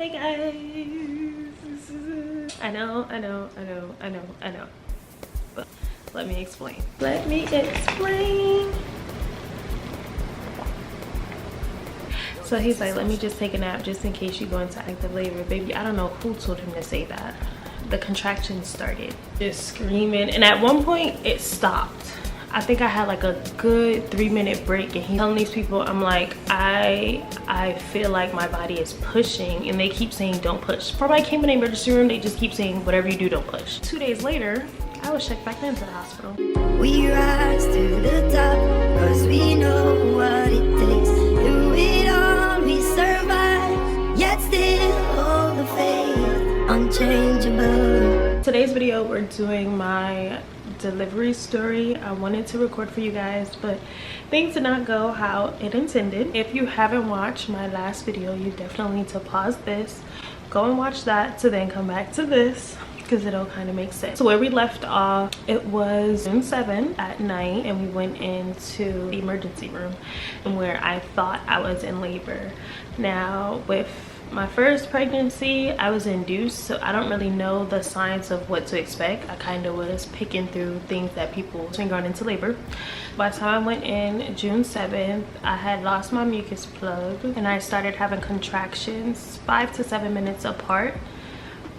Hey guys, I know, but let me explain. So he's like, let me just take a nap just in case you go into active labor. Baby, I don't know who told him to say that. The contractions started, just screaming, and at one point it stopped. I think I had like a good 3-minute break, and he's telling these people, I'm like, I feel like my body is pushing, and they keep saying don't push. Before I came in the emergency room, they just keep saying whatever you do, don't push. 2 days later, I was checked back into the hospital. We rise to the top, cause we know what it takes. Through it all we survive, yet still hold the faith, unchangeable. Today's video, we're doing my delivery story. I wanted to record for you guys, but things did not go how it intended. If you haven't watched my last video, you definitely need to pause this, go and watch that, to then come back to this, because it'll kind of make sense. So where we left off, it was June 7th at night, and we went into the emergency room where I thought I was in labor. Now with my first pregnancy, I was induced, so I don't really know the signs of what to expect. I kind of was picking through things that people been going into labor. By the time I went in June 7th, I had lost my mucus plug, and I started having contractions 5 to 7 minutes apart,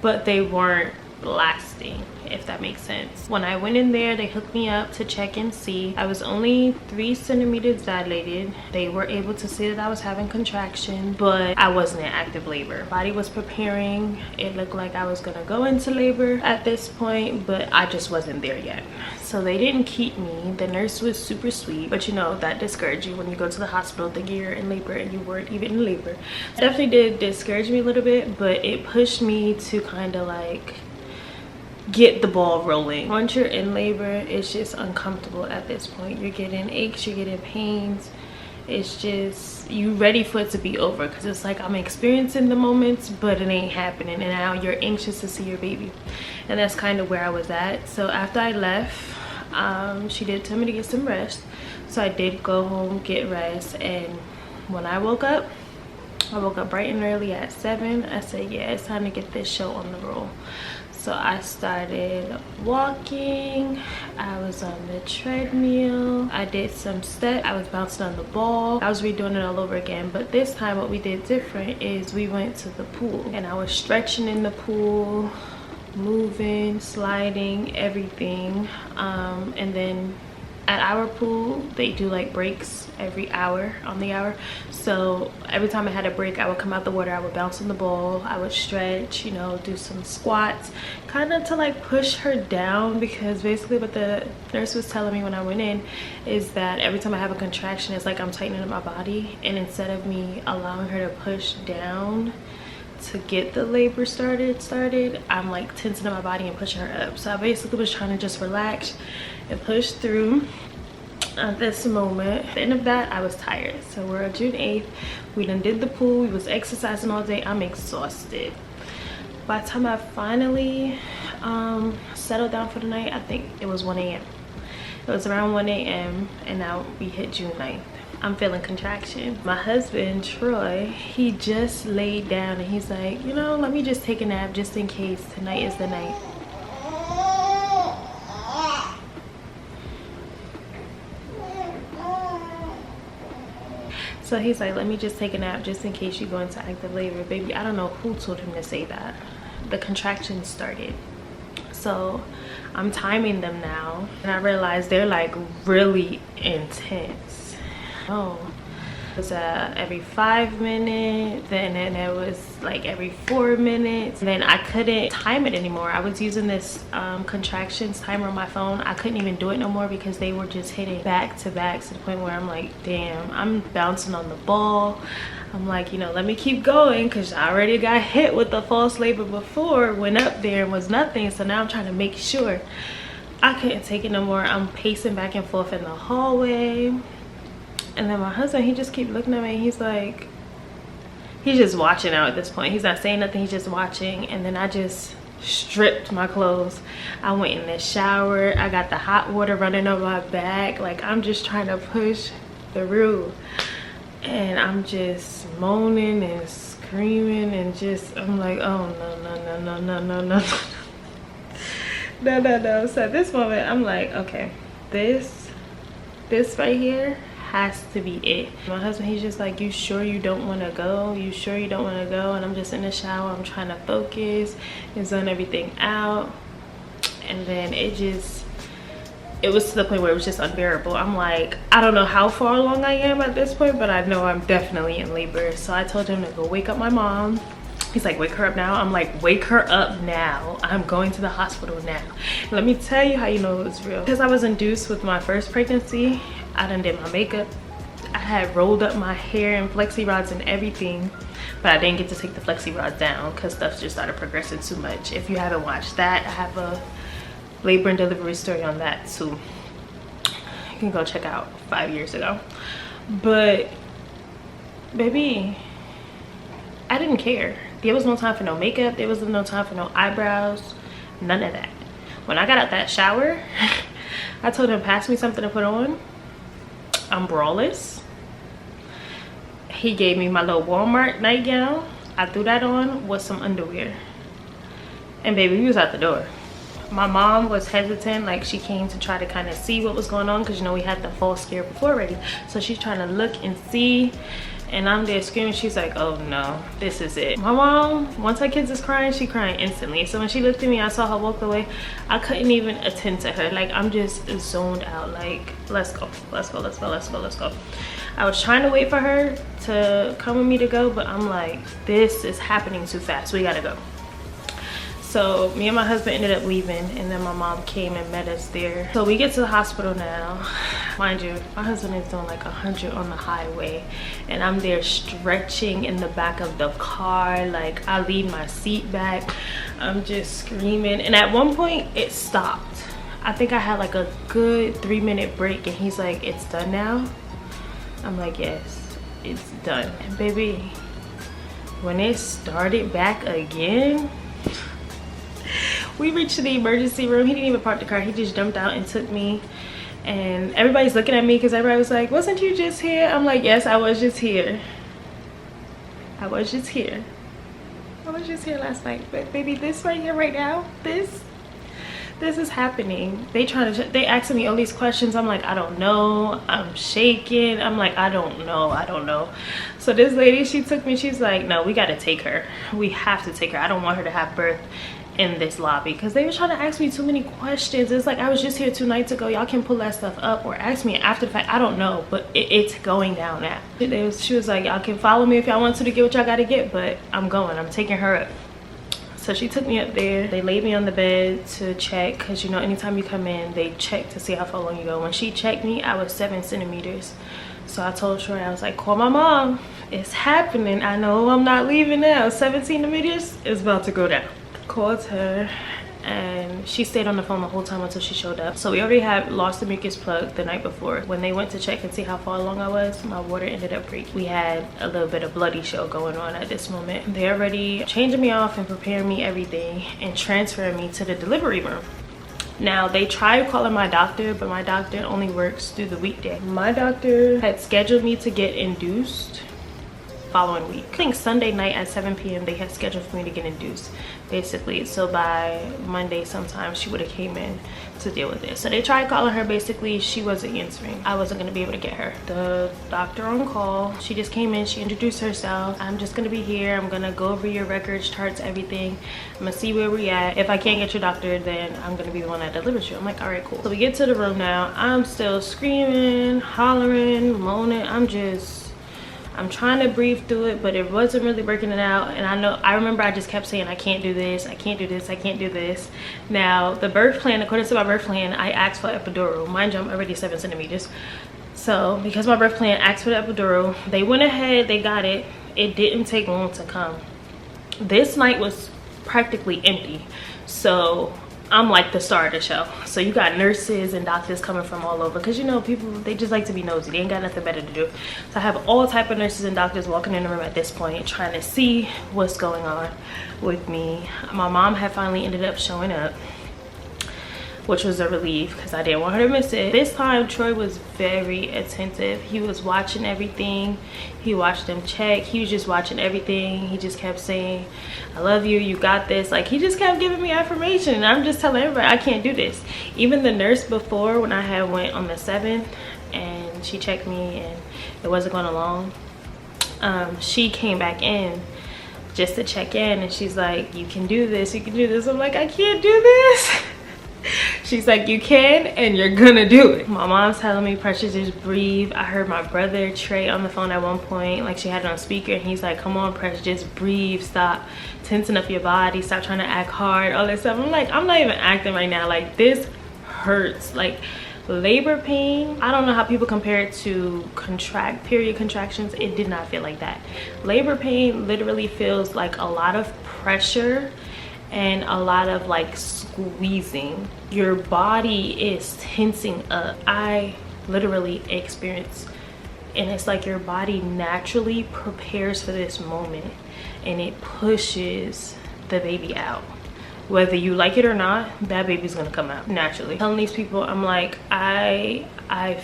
but they weren't lasting, if that makes sense. When I went in there, they hooked me up to check and see. I was only 3 centimeters dilated. They were able to see that I was having contractions, but I wasn't in active labor. Body was preparing. It looked like I was gonna go into labor at this point, but I just wasn't there yet. So they didn't keep me. The nurse was super sweet, but you know, that discourages you when you go to the hospital thinking you're in labor and you weren't even in labor. It definitely did discourage me a little bit, but it pushed me to kind of like get the ball rolling. Once you're in labor, it's just uncomfortable at this point. You're getting aches, you're getting pains. It's just, you ready for it to be over, because it's like I'm experiencing the moments, but it ain't happening, and now you're anxious to see your baby. And that's kind of where I was at. So after I left, she did tell me to get some rest, so I did go home, get rest. And when I woke up bright and early at 7. I said, yeah, it's time to get this show on the roll. So I started walking. I was on the treadmill. I did some steps. I was bouncing on the ball. I was redoing it all over again. But this time what we did different is we went to the pool, and I was stretching in the pool, moving, sliding, everything. And then at our pool, they do like breaks every hour on the hour. So every time I had a break, I would come out the water, I would bounce on the ball, I would stretch, you know, do some squats, kind of to like push her down, because basically what the nurse was telling me when I went in is that every time I have a contraction, it's like I'm tightening up my body, and instead of me allowing her to push down to get the labor started, I'm like tensing up my body and pushing her up. So I basically was trying to just relax and push through. At this moment, at the end of that, I was tired. So we're on June 8th. We done did the pool. We was exercising all day. I'm exhausted. By the time I finally settled down for the night, I think it was 1 a.m. It was around 1 a.m. and now we hit June 9th. I'm feeling contraction. My husband, Troy, he just laid down and he's like, you know, let me just take a nap just in case tonight is the night. So he's like, let me just take a nap just in case you go into active labor. Baby, I don't know who told him to say that. The contractions started. So I'm timing them now, and I realized they're like really intense. Oh, it was every 5 minutes, and then it was like every 4 minutes. And then I couldn't time it anymore. I was using this contractions timer on my phone. I couldn't even do it no more because they were just hitting back to back, to the point where I'm like, damn, I'm bouncing on the ball. I'm like, you know, let me keep going, because I already got hit with the false labor before, went up there and was nothing. So now I'm trying to make sure. I couldn't take it no more. I'm pacing back and forth in the hallway. And then my husband, he just keep looking at me. He's like, he's just watching out at this point. He's not saying nothing, he's just watching. And then I just stripped my clothes. I went in the shower. I got the hot water running over my back. Like, I'm just trying to push through. And I'm just moaning and screaming and just, I'm like, oh no. No. So at this moment, I'm like, okay, this right here has to be it. My husband, he's just like, you sure you don't want to go? You sure you don't want to go? And I'm just in the shower, I'm trying to focus and zone everything out. And then it was to the point where it was just unbearable. I'm like, I don't know how far along I am at this point, but I know I'm definitely in labor. So I told him to go wake up my mom. He's like, wake her up now? I'm like, wake her up now. I'm going to the hospital now. Let me tell you how you know it was real. Because I was induced with my first pregnancy, I done did my makeup. I had rolled up my hair and flexi rods and everything, but I didn't get to take the flexi rods down because stuff just started progressing too much. If you haven't watched that, I have a labor and delivery story on that too. You can go check out 5 years ago. But baby, I didn't care. There was no time for no makeup. There was no time for no eyebrows. None of that. When I got out that shower, I told him, pass me something to put on. I'm braless. He gave me my little Walmart nightgown. I threw that on with some underwear. And baby, we was out the door. My mom was hesitant, like she came to try to kind of see what was going on because you know we had the false scare before already. So she's trying to look and see. And I'm there screaming. She's like, oh no, this is it. My mom, once our kids is crying, she crying instantly. So when she looked at me, I saw her walk away. I couldn't even attend to her. Like, I'm just zoned out. Like, let's go. I was trying to wait for her to come with me to go, but I'm like, this is happening too fast. We gotta go. So me and my husband ended up leaving, and then my mom came and met us there. So we get to the hospital now. Mind you, my husband is doing like 100 on the highway, and I'm there stretching in the back of the car. Like, I lean my seat back. I'm just screaming. And at one point it stopped. I think I had like a good 3-minute break, and he's like, it's done now? I'm like, yes, it's done. And baby, when it started back again, we reached the emergency room. He didn't even park the car. He just jumped out and took me. And everybody's looking at me because everybody was like, wasn't you just here? I'm like, yes, I was just here. I was just here last night. But baby, this right here right now, this is happening. They asking me all these questions. I'm like, I don't know. I'm shaking. I'm like, I don't know. So this lady, she took me. She's like, no, we got to take her. We have to take her. I don't want her to have birth in this lobby, because they were trying to ask me too many questions. It's like, I was just here 2 nights ago. Y'all can pull that stuff up or ask me after the fact. I don't know, but it's going down now. She was like, y'all can follow me if y'all want to get what y'all got to get, but I'm going. I'm taking her up. So she took me up there. They laid me on the bed to check, because you know, anytime you come in, they check to see how far along you go. When she checked me, I was 7 centimeters. So I told Troy, I was like, call my mom. It's happening. I know I'm not leaving now. 7 centimeters is about to go down. Called her, and she stayed on the phone the whole time until she showed up. So we already had lost the mucus plug the night before. When they went to check and see how far along I was, my water ended up breaking. We had a little bit of bloody show going on at this moment. They're already changing me off and preparing me everything and transferring me to the delivery room. Now, they tried calling my doctor, but my doctor only works through the weekday. My doctor had scheduled me to get induced following week. I think Sunday night at 7 p.m. they had scheduled for me to get induced, basically. So by Monday sometime she would have came in to deal with it. So they tried calling her. Basically, she wasn't answering. I wasn't gonna be able to get her. The doctor on call, she just came in, she introduced herself. I'm just gonna be here. I'm gonna go over your records, charts, everything. I'm gonna see where we at. If I can't get your doctor, then I'm gonna be the one that delivers you. I'm like, all right, cool. So we get to the room now. I'm still screaming, hollering, moaning. I'm trying to breathe through it, but it wasn't really working it out. And I remember I just kept saying, I can't do this, I can't do this, I can't do this. Now, the birth plan, according to my birth plan, I asked for epidural. Mind you, I'm already 7 centimeters. So because my birth plan asked for the epidural, they went ahead, they got it. It didn't take long to come. This night was practically empty. So I'm like the star of the show. So you got nurses and doctors coming from all over, because you know, people, they just like to be nosy. They ain't got nothing better to do. So I have all type of nurses and doctors walking in the room at this point, trying to see what's going on with me. My mom had finally ended up showing up. which was a relief because I didn't want her to miss it. This time Troy was very attentive. He was watching everything. He watched them check. He was just watching everything. He just kept saying, I love you, you got this. Like, he just kept giving me affirmation, and I'm just telling everybody I can't do this. Even the nurse before, when I had went on the 7th and she checked me and it wasn't going along, she came back in just to check in, and she's like, you can do this, you can do this. I'm like, I can't do this. She's like, you can, and you're gonna do it. My mom's telling me, Precious, just breathe. I heard my brother Trey on the phone at one point, like she had it on speaker, and he's like, come on Precious, just breathe, stop tensing up your body, stop trying to act hard, all this stuff. I'm like, I'm not even acting right now. Like, this hurts. Like, labor pain, I don't know how people compare it to period contractions. It did not feel like that. Labor pain literally feels like a lot of pressure and a lot of like squeezing. Your body is tensing up. I literally experienced, and it's like your body naturally prepares for this moment and it pushes the baby out. Whether you like it or not, that baby's gonna come out naturally. Telling these people, I'm like, I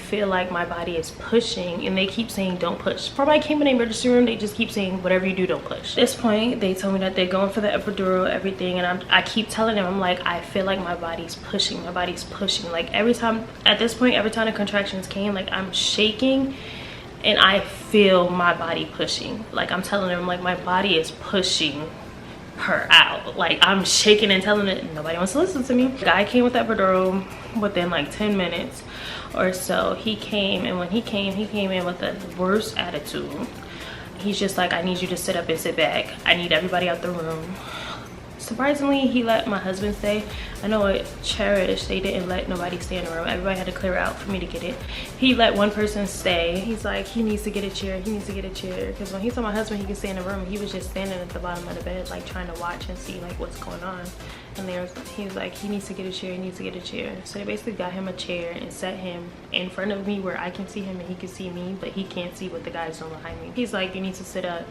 feel like my body is pushing, and they keep saying don't push. Before I came in the emergency room, they just keep saying whatever you do, don't push. At this point, they told me that they're going for the epidural, everything, and I keep telling them, I'm like, I feel like my body's pushing, my body's pushing. Like, every time, at this point, every time the contractions came, like, I'm shaking and I feel my body pushing. Like, I'm telling them, like, my body is pushing her out. Like, I'm shaking and telling it, nobody wants to listen to me. The guy came with that epidural within like 10 minutes or so. He came, and when he came in with the worst attitude. He's just like, I need you to sit up and sit back. I need everybody out the room. Surprisingly, he let my husband stay. I know at Cherish, they didn't let nobody stay in the room. Everybody had to clear out for me to get it. He let one person stay. He's like, he needs to get a chair, he needs to get a chair. Because when he told my husband he could stay in the room, he was just standing at the bottom of the bed, like trying to watch and see like what's going on. And he was like, he needs to get a chair, he needs to get a chair. So they basically got him a chair and set him in front of me where I can see him and he can see me, but he can't see what the guy's doing behind me. He's like, you need to sit up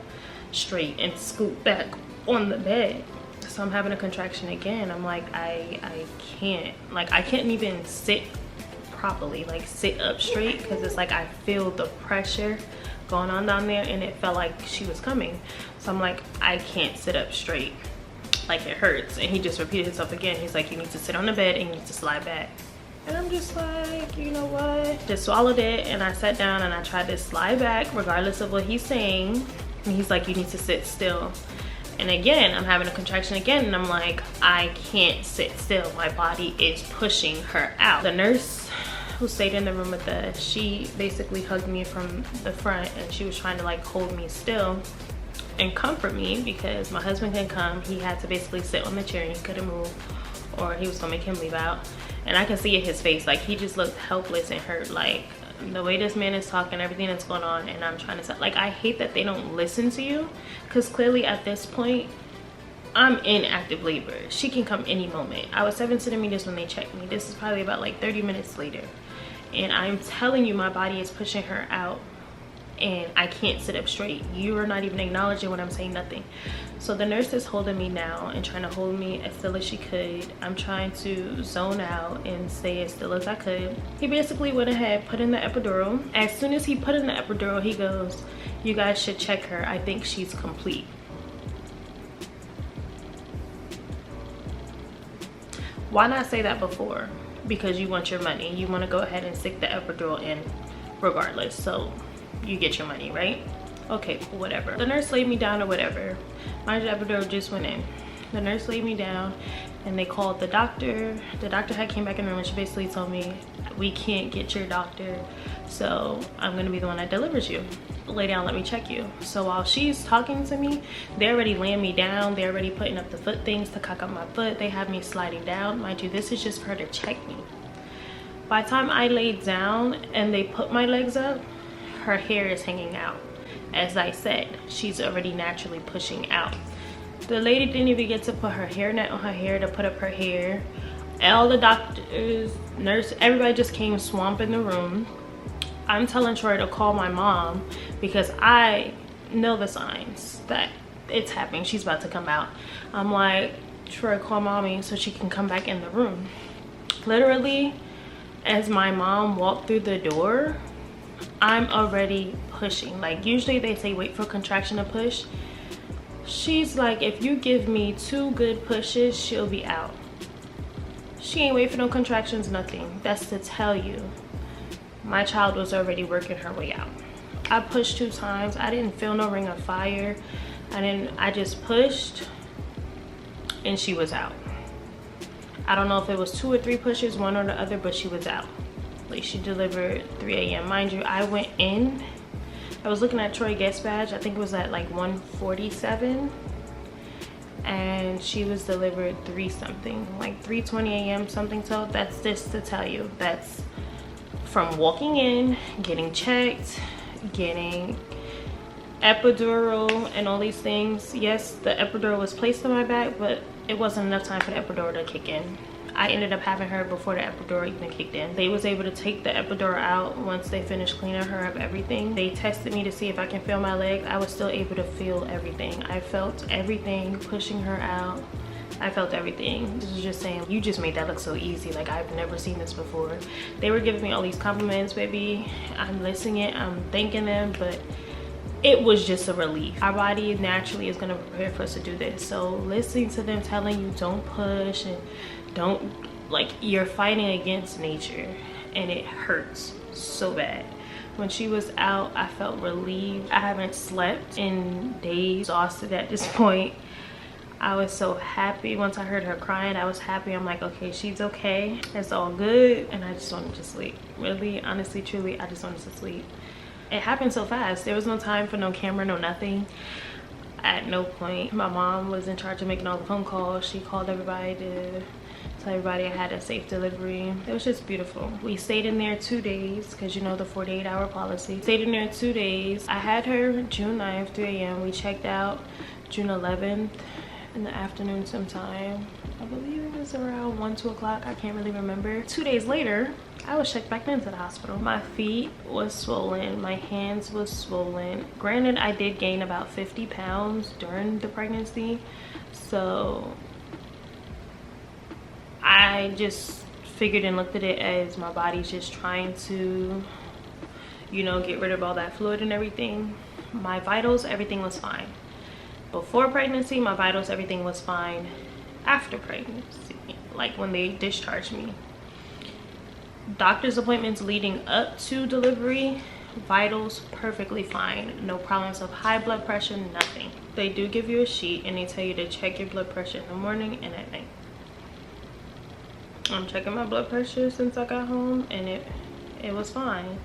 straight and scoot back on the bed. So I'm having a contraction again. I'm like, I can't, like, I can't even sit properly, like sit up straight, because it's like I feel the pressure going on down there, and it felt like she was coming. So I'm like, I can't sit up straight, like it hurts. And he just repeated himself again. He's like, you need to sit on the bed and you need to slide back. And I'm just like, you know what, just swallowed it, and I sat down and I tried to slide back regardless of what he's saying. And he's like, you need to sit still. And again, I'm having a contraction again, and I'm like, I can't sit still. My body is pushing her out. The nurse who stayed in the room with us, she basically hugged me from the front, and she was trying to like hold me still and comfort me, because my husband couldn't come. He had to basically sit on the chair and he couldn't move, or he was gonna make him leave out. And I can see in his face, like, he just looked helpless and hurt. Like, the way this man is talking, everything that's going on, and I'm trying to say, like, I hate that they don't listen to you, because clearly at this point I'm in active labor. She can come any moment. I was 7 centimeters when they checked me. This is probably about like 30 minutes later, and I'm telling you, my body is pushing her out and I can't sit up straight. You are not even acknowledging what I'm saying, nothing. So the nurse is holding me now and trying to hold me as still as she could. I'm trying to zone out and stay as still as I could. He basically went ahead, put in the epidural. As soon as he put in the epidural, he goes, you guys should check her. I think she's complete. Why not say that before? Because you want your money. You want to go ahead and stick the epidural in regardless. So you get your money, right? Okay, whatever. The nurse laid me down or whatever. My epidural just went in. The nurse laid me down and they called the doctor. The doctor had came back in the room and she basically told me, we can't get your doctor, so I'm gonna be the one that delivers you. Lay down, let me check you. So while she's talking to me, they're already laying me down. They're already putting up the foot things to cock up my foot. They have me sliding down. Mind you, this is just for her to check me. By the time I laid down and they put my legs up, her hair is hanging out. As I said, she's already naturally pushing out. The lady didn't even get to put her hairnet on her hair to put up her hair. All the doctors, nurse, everybody just came swamping the room. I'm telling Troy to call my mom because I know the signs that it's happening. She's about to come out. I'm like, Troy, call mommy so she can come back in the room. Literally, as my mom walked through the door, I'm already pushing. Like, usually they say wait for contraction to push. She's like, if you give me 2 good pushes, she'll be out. She ain't wait for no contractions, nothing. That's to tell you, my child was already working her way out. I pushed 2 times. I didn't feel no ring of fire. I just pushed and she was out. I don't know if it was 2 or 3 pushes, one or the other, but she was out. Like, she delivered 3 a.m. Mind you, I went in, I was looking at Troy guest badge, I think it was at like 1:47, and she was delivered 3 something, like 3:20 a.m. something. So that's just to tell you, that's from walking in, getting checked, getting epidural and all these things. Yes, the epidural was placed on my back, but it wasn't enough time for the epidural to kick in. I ended up having her before the epidural even kicked in. They was able to take the epidural out once they finished cleaning her up, everything. They tested me to see if I can feel my legs. I was still able to feel everything. I felt everything pushing her out. I felt everything. This was just saying, you just made that look so easy. Like, I've never seen this before. They were giving me all these compliments, baby. I'm listening it, I'm thanking them, but it was just a relief. Our body naturally is gonna prepare for us to do this. So listening to them telling you don't push and don't, like, you're fighting against nature, and it hurts so bad. When she was out, I felt relieved. I haven't slept in days, exhausted at this point. I was so happy. Once I heard her crying, I was happy. I'm like, okay, she's okay, it's all good. And I just wanted to sleep. Really, honestly, truly, I just wanted to sleep. It happened so fast. There was no time for no camera, no nothing. At no point. My mom was in charge of making all the phone calls. She called everybody to tell everybody I had a safe delivery. It was just beautiful. We stayed in there 2 days, because you know the 48-hour policy. Stayed in there 2 days. I had her June 9th, 3 a.m. We checked out June 11th in the afternoon sometime. I believe it was around 1, 2 o'clock. I can't really remember. 2 days later, I was checked back into the hospital. My feet was swollen, my hands was swollen. Granted, I did gain about 50 pounds during the pregnancy, so I just figured and looked at it as my body's just trying to, you know, get rid of all that fluid and everything. My vitals, everything was fine. Before pregnancy, my vitals, everything was fine. After pregnancy, like when they discharged me, doctor's appointments leading up to delivery, vitals perfectly fine, no problems of high blood pressure, nothing. They do give you a sheet and they tell you to check your blood pressure in the morning and at night. I'm checking my blood pressure since I got home, and it was fine.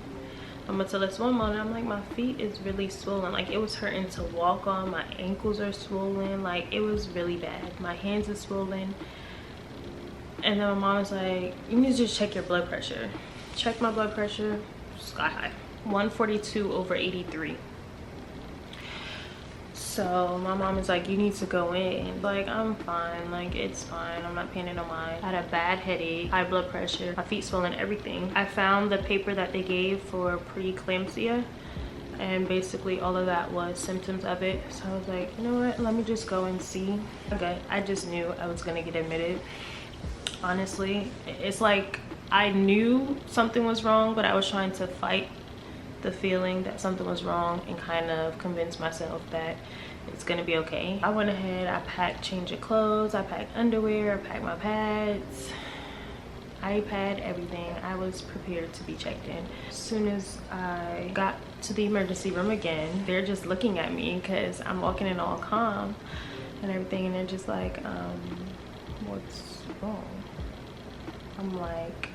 Until this one morning, I'm like, my feet is really swollen. Like, it was hurting to walk on. My ankles are swollen. Like, it was really bad. My hands are swollen. And then my mom was like, you need to just check your blood pressure. Check my blood pressure, sky high, 142/83. So my mom is like, you need to go in. Like, I'm fine, like, it's fine, I'm not paying it no mind. I had a bad headache, high blood pressure, my feet swollen, everything. I found the paper that they gave for preeclampsia, and basically all of that was symptoms of it. So I was like, you know what, let me just go and see. Okay, I just knew I was gonna get admitted. Honestly, it's like I knew something was wrong, but I was trying to fight the feeling that something was wrong and kind of convince myself that it's gonna be okay. I went ahead, I packed change of clothes, I packed underwear, I packed my pads, iPad, everything. I was prepared to be checked in. As soon as I got to the emergency room again, they're just looking at me because I'm walking in all calm and everything, and they're just like, what's wrong? I'm like,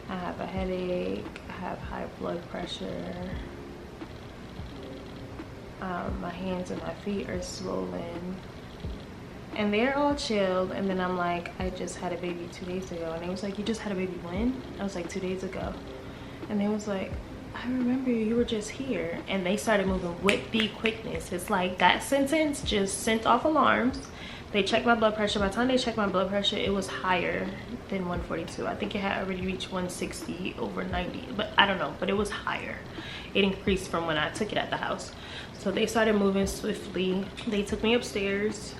I have a headache, I have high blood pressure, my hands and my feet are swollen. And they're all chilled, and then I'm like, I just had a baby 2 days ago. And they was like, you just had a baby when? I was like, 2 days ago. And they was like, I remember you were just here. And they started moving with the quickness. It's like that sentence just sent off alarms They checked my blood pressure. By the time they checked my blood pressure, it was higher than 142. I think it had already reached 160 over 90, but I don't know, but it was higher. It increased from when I took it at the house. So they started moving swiftly. They took me upstairs,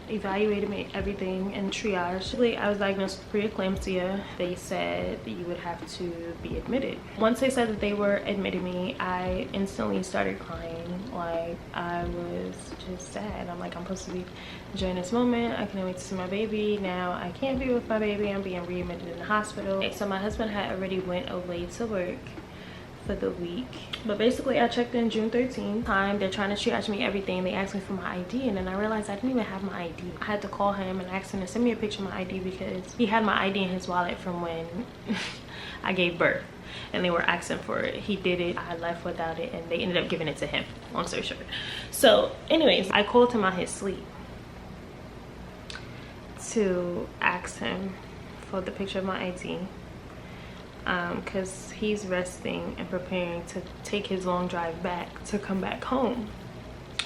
evaluated me, everything, and triage. I was diagnosed with preeclampsia. They said that you would have to be admitted. Once they said that they were admitting me, I instantly started crying. Like, I was just sad. I'm like, I'm supposed to be enjoying this moment. I can't wait to see my baby. Now I can't be with my baby. I'm being readmitted in the hospital. Okay, so my husband had already went away to work for the week, but basically I checked in June 13th. They're trying to triage me, everything. They asked me for my ID, and then I realized I didn't even have my ID. I had to call him and ask him to send me a picture of my ID because he had my ID in his wallet from when I gave birth, and they were asking for it. He did it, I left without it, and they ended up giving it to him, long story short. So anyways, I called him out his sleep to ask him for the picture of my ID, because he's resting and preparing to take his long drive back to come back home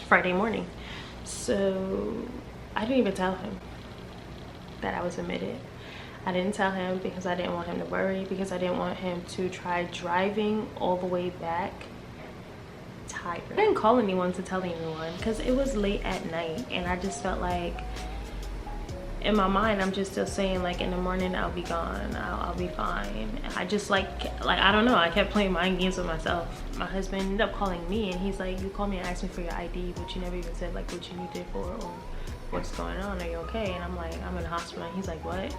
Friday morning. So I didn't even tell him that I was admitted. I didn't tell him because I didn't want him to worry, because I didn't want him to try driving all the way back tired. I didn't call anyone to tell anyone because it was late at night, and I just felt like, in my mind, I'm just still saying, like, in the morning I'll be gone, I'll be fine. I just like I don't know, I kept playing mind games with myself. My husband ended up calling me, and he's like, you called me and asked me for your ID, but you never even said like what you need it for or what's going on, are you okay? And I'm like, I'm in the hospital. And he's like, what?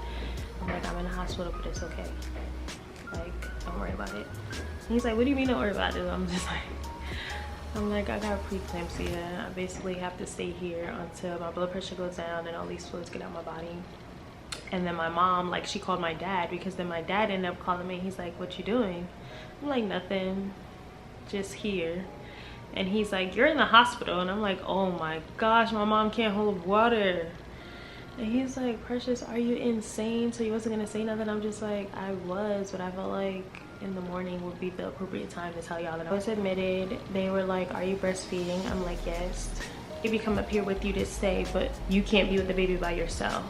I'm like, I'm in the hospital, but it's okay, like, don't worry about it. And he's like, what do you mean don't worry about it? I'm like, I got preeclampsia. I basically have to stay here until my blood pressure goes down and all these fluids get out of my body. And then my mom, like, she called my dad, because then my dad ended up calling me. He's like, what you doing? I'm like, nothing, just here. And he's like, you're in the hospital. And I'm like, oh my gosh, my mom can't hold water. And he's like, Precious, are you insane? So he wasn't gonna say nothing. I'm just like, I was, but I felt like in the morning would be the appropriate time to tell y'all that I was admitted. They were like, are you breastfeeding? I'm like, yes. Baby come up here with you to stay, but you can't be with the baby by yourself.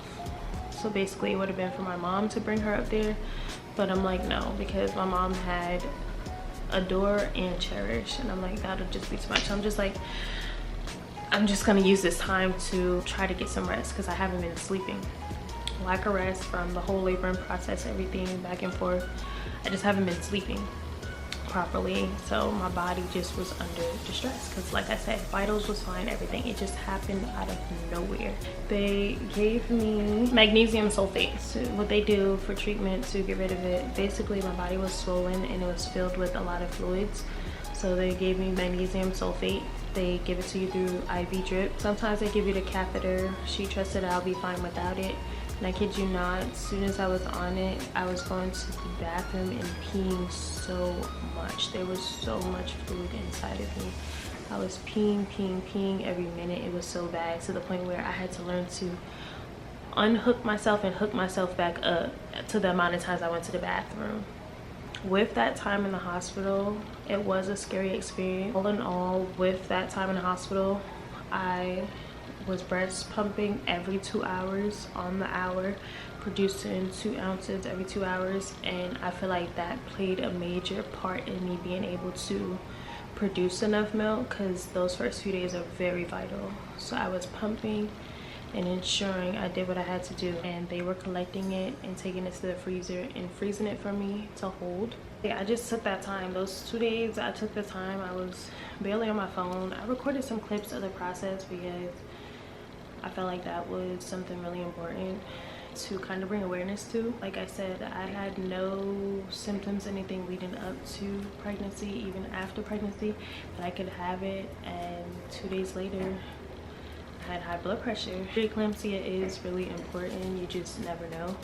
So basically it would have been for my mom to bring her up there, but I'm like, no, because my mom had Adore and Cherish, and I'm like, that'll just be too much. So I'm just like, I'm just gonna use this time to try to get some rest, because I haven't been sleeping. Lack of rest from the whole laboring process, everything back and forth. I just haven't been sleeping properly, so my body just was under distress, because like I said, vitals was fine, everything. It just happened out of nowhere. They gave me magnesium sulfate. So what they do for treatment to get rid of it, basically my body was swollen and it was filled with a lot of fluids, so they gave me magnesium sulfate. They give it to you through IV drip. Sometimes they give you the catheter. She trusted I'll be fine without it. And I kid you not, as soon as I was on it, I was going to the bathroom and peeing so much. There was so much fluid inside of me. I was peeing every minute. It was so bad, to the point where I had to learn to unhook myself and hook myself back up to the amount of times I went to the bathroom. With that time in the hospital, it was a scary experience. All in all, with that time in the hospital, I was breast pumping every 2 hours on the hour, producing 2 ounces every 2 hours, and I feel like that played a major part in me being able to produce enough milk, because those first few days are very vital. So I was pumping and ensuring I did what I had to do, and they were collecting it and taking it to the freezer and freezing it for me to hold. Yeah, I just took that time. Those 2 days I took the time. I was barely on my phone. I recorded some clips of the process because I felt like that was something really important to kind of bring awareness to. Like I said, I had no symptoms, anything leading up to pregnancy, even after pregnancy, but I could have it, and 2 days later I had high blood pressure. Preeclampsia is really important. You just never know.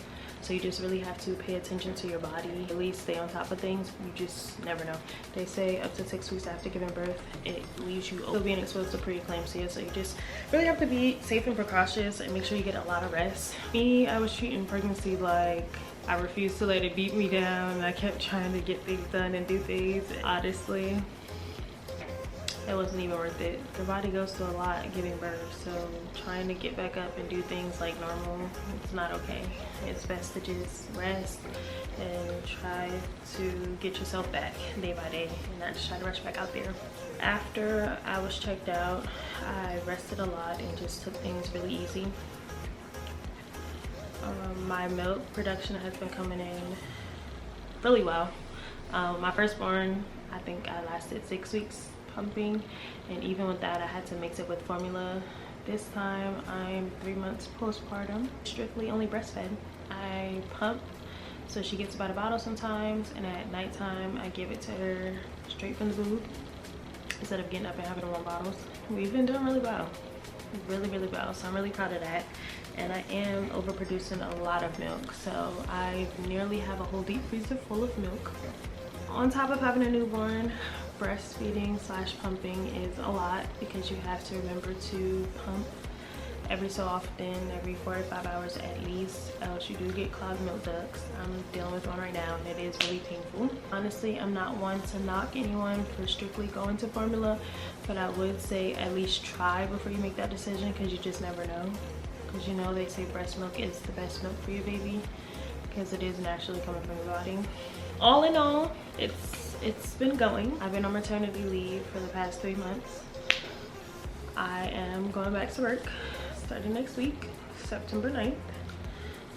So you just really have to pay attention to your body, at least stay on top of things. You just never know. They say up to 6 weeks after giving birth, it leaves you being exposed to preeclampsia. So you just really have to be safe and precautious and make sure you get a lot of rest. Me, I was treating pregnancy like I refused to let it beat me down. I kept trying to get things done and do things. Honestly, it wasn't even worth it. The body goes through a lot giving birth, so trying to get back up and do things like normal, it's not okay. It's best to just rest and try to get yourself back day by day and not just try to rush back out there. After I was checked out, I rested a lot and just took things really easy. My milk production has been coming in really well. My firstborn, I think I lasted 6 weeks pumping, and even with that I had to mix it with formula. This time I'm 3 months postpartum, strictly only breastfed. I pump, so she gets about a bottle sometimes, and at nighttime I give it to her straight from the boob instead of getting up and having to run bottles. We've been doing really well, really well, so I'm really proud of that. And I am overproducing a lot of milk, so I nearly have a whole deep freezer full of milk. On top of having a newborn, breastfeeding / pumping is a lot because you have to remember to pump every so often, every 4 to 5 hours at least, else you do get clogged milk ducts. I'm dealing with one right now and it is really painful. Honestly, I'm not one to knock anyone for strictly going to formula, but I would say at least try before you make that decision, because you just never know. Because you know they say breast milk is the best milk for your baby because it is naturally coming from your body. All in all, it's been going. I've been on maternity leave for the past 3 months. I am going back to work starting next week, September 9th.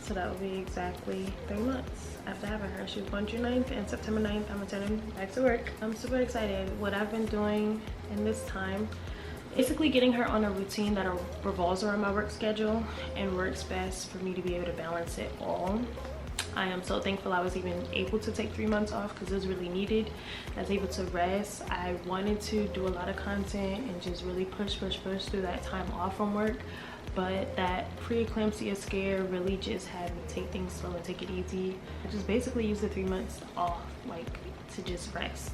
So that will be exactly 3 months after having her. She was born June 9th, and September 9th I'm returning back to work. I'm super excited. What I've been doing in this time, basically getting her on a routine that revolves around my work schedule and works best for me to be able to balance it all. I am so thankful I was even able to take 3 months off because it was really needed. I was able to rest. I wanted to do a lot of content and just really push through that time off from work, but that preeclampsia scare really just had me take things slow and take it easy. I just basically used the 3 months off like to just rest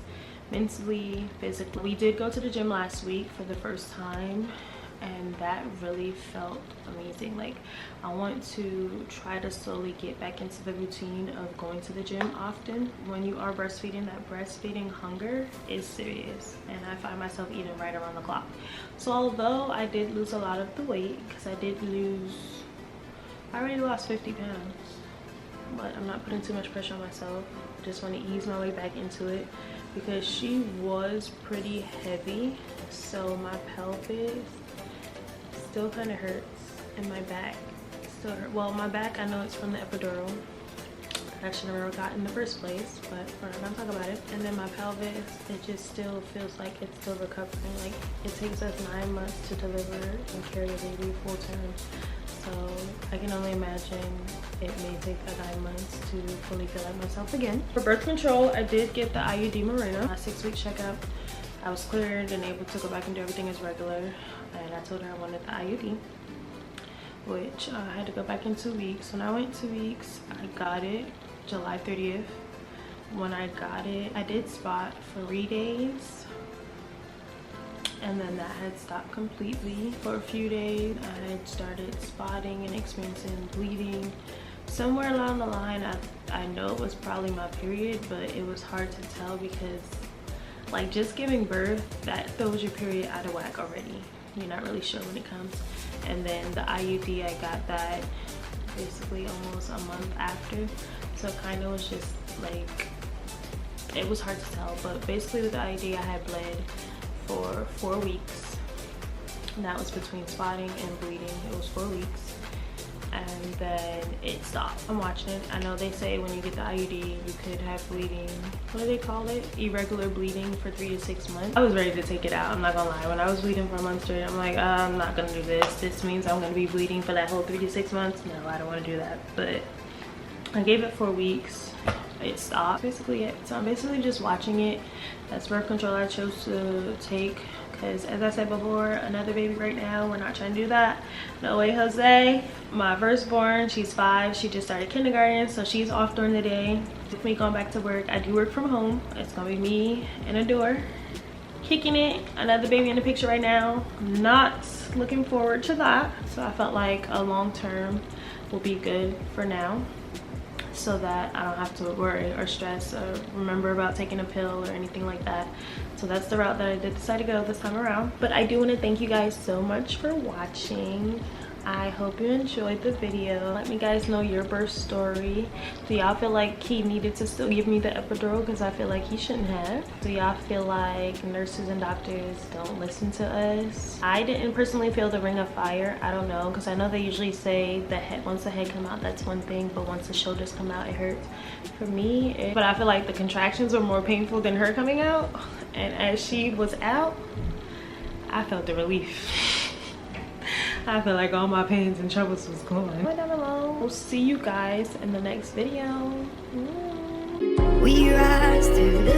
mentally, physically. We did go to the gym last week for the first time, and that really felt amazing. Like, I want to try to slowly get back into the routine of going to the gym often. When you are breastfeeding, that breastfeeding hunger is serious, and I find myself eating right around the clock. So although I did lose a lot of the weight, because I already lost 50 pounds, but I'm not putting too much pressure on myself. I just want to ease my way back into it because she was pretty heavy, so my pelvis still kind of hurts, and my back still hurts. Well, my back, I know it's from the epidural that I should have never got in the first place, but we're not gonna talk about it. And then my pelvis, it just still feels like it's still recovering. Like, it takes us 9 months to deliver and carry a baby full term, so I can only imagine it may take 9 months to fully feel like myself again. For birth control, I did get the IUD Mirena. My 6-week checkup, I was cleared and able to go back and do everything as regular, and I told her I wanted the IUD, which I had to go back in 2 weeks. When I went 2 weeks, I got it July 30th. When I got it, I did spot for 3 days, and then that had stopped completely. For a few days, I had started spotting and experiencing bleeding. Somewhere along the line, I know it was probably my period, but it was hard to tell because, like, just giving birth, that throws your period out of whack already. You're not really sure when it comes. And then the IUD, I got that basically almost a month after, so kind of was just like, it was hard to tell. But basically with the IUD, I had bled for 4 weeks, and that was between spotting and bleeding. It was 4 weeks, and then it stopped. I'm watching it. I know they say when you get the IUD, you could have bleeding, what do they call it? Irregular bleeding for 3 to 6 months. I was ready to take it out, I'm not gonna lie. When I was bleeding for a month straight, I'm like, I'm not gonna do this. This means I'm gonna be bleeding for that whole 3 to 6 months. No, I don't wanna do that. But I gave it 4 weeks. It stopped. Basically it. So I'm basically just watching it. That's birth control I chose to take, because as I said before, another baby right now, we're not trying to do that. No way, Jose. My firstborn, she's 5. She just started kindergarten, so she's off during the day. With me going back to work, I do work from home. It's gonna be me and a door kicking it. Another baby in the picture right now. Not looking forward to that, so I felt like a long term will be good for now. so that I don't have to worry or stress or remember about taking a pill or anything like that. So that's the route that I did decide to go this time around. But I do want to thank you guys so much for watching. I hope you enjoyed the video. Let me guys know your birth story. Do y'all feel like he needed to still give me the epidural? Because I feel like he shouldn't have. Do y'all feel like nurses and doctors don't listen to us? I didn't personally feel the ring of fire. I don't know, because I know they usually say the head, once the head come out, that's one thing, but once the shoulders come out, it hurts. For me, but I feel like the contractions were more painful than her coming out. And as she was out, I felt the relief. I feel like all my pains and troubles was gone. Comment down below. We'll see you guys in the next video. We rise to the